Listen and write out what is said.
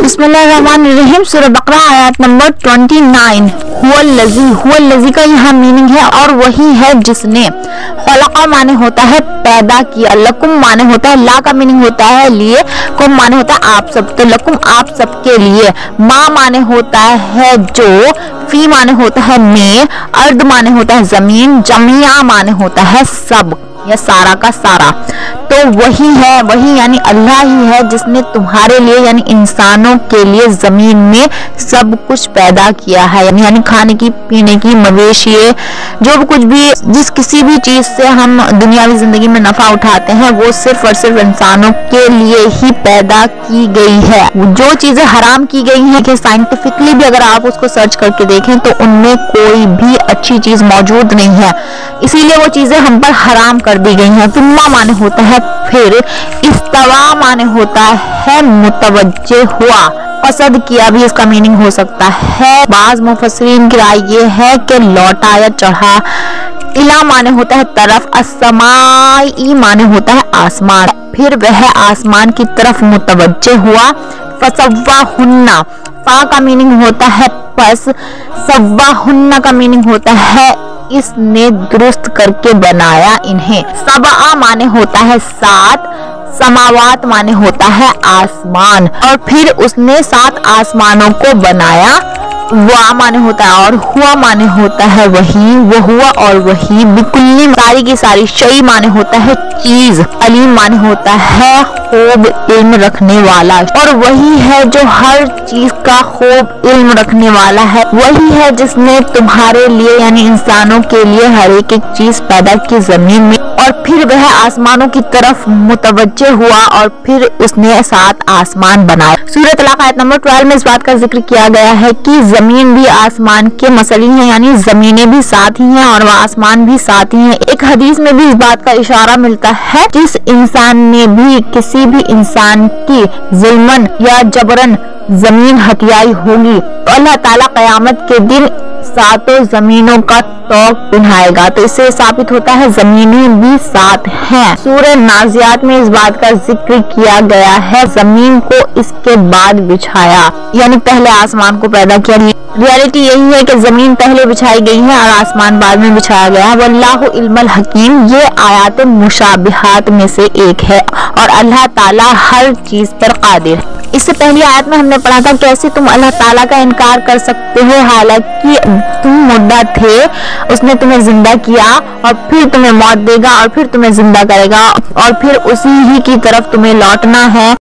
बिस्मिल्लाहिर्रहमानिर्रहीम सूरह बकरा आयत नंबर 29। हुवल्लज़ी का यहाँ मीनिंग है और वही है जिसने। खलक़ा माने होता है पैदा किया, लकुम माने होता है, ला का मीनिंग होता है लिए, कुम माने होता है आप सब, तो लकुम आप सब के लिए। मा माने होता है जो, फी माने होता है में, अर्द माने होता है जमीन, जमिया माने होता है सब या सारा का सारा। तो वही है, वही यानी अल्लाह ही है जिसने तुम्हारे लिए यानी इंसानों के लिए जमीन में सब कुछ पैदा किया है। यानी खाने की, पीने की, मवेशी, जो कुछ भी, जिस किसी भी चीज से हम दुनियावी जिंदगी में नफा उठाते हैं वो सिर्फ और सिर्फ इंसानों के लिए ही पैदा की गई है। जो चीजें हराम की गई हैं कि साइंटिफिकली भी अगर आप उसको सर्च करके देखें तो उनमें कोई भी अच्छी चीज मौजूद नहीं है, इसीलिए वो चीजें हम पर हराम कर दी गई हैं। तुम्मा माने होता है फिर, इस्तवा माने होता है मुतवज्जे हुआ, पसंद किया भी इसका मीनिंग हो सकता है। बाज मुफस्सिरीन की राय ये है कि लौटा या चढ़ा। इला माने होता है तरफ, अस्समाई माने होता है आसमान, फिर वह आसमान की तरफ मुतवज्जे हुआ। फसव्वा हुन्ना, फा का मीनिंग होता है पस, सव्वा हुन्ना का मीनिंग होता है इसने दुरुस्त करके बनाया इन्हें। सबआ माने होता है सात, समावात माने होता है आसमान, और फिर उसने 7 आसमानों को बनाया। वा माने होता है और, हुआ माने होता है वही, वो हुआ और वही, बिकुल्ली सारी की सारी, शई माने होता है चीज, अलीम माने होता है खूब इल्म रखने वाला, और वही है जो हर चीज का खूब इल्म रखने वाला है। वही है जिसने तुम्हारे लिए यानी इंसानों के लिए हर एक चीज पैदा की जमीन में, और फिर वह आसमानों की तरफ मुतवज्जे हुआ और फिर उसने 7 आसमान बनाए। सूरह तलाक आयत नंबर 12 में इस बात का जिक्र किया गया है कि जमीन भी आसमान के मसली है, यानी जमीनें भी साथ ही हैं और वह आसमान भी साथ ही हैं। एक हदीस में भी इस बात का इशारा मिलता है, जिस इंसान ने भी किसी भी इंसान की जुल्मन या जबरन जमीन हथियाई होगी तो अल्लाह ताला कयामत के दिन 7 जमीनों का तौक उठाएगा। तो इससे साबित होता है जमीनें भी साथ हैं। सूरह नाज़ियात में इस बात का जिक्र किया गया है, जमीन को इसके बाद बिछाया, यानी पहले आसमान को पैदा किया। रियलिटी यही है कि जमीन पहले बिछाई गई है और आसमान बाद में बिछाया गया है। वल्लाहु इल्मुल हकीम, ये आयात मुशाबिहात में से एक है और अल्लाह ताला हर चीज पर कादिर है। इससे पहली आयत में हमने पढ़ा था कैसे तुम अल्लाह ताला का इनकार कर सकते हो, हालांकि तुम मुर्दा थे, उसने तुम्हें जिंदा किया और फिर तुम्हें मौत देगा और फिर तुम्हें जिंदा करेगा और फिर उसी ही की तरफ तुम्हें लौटना है।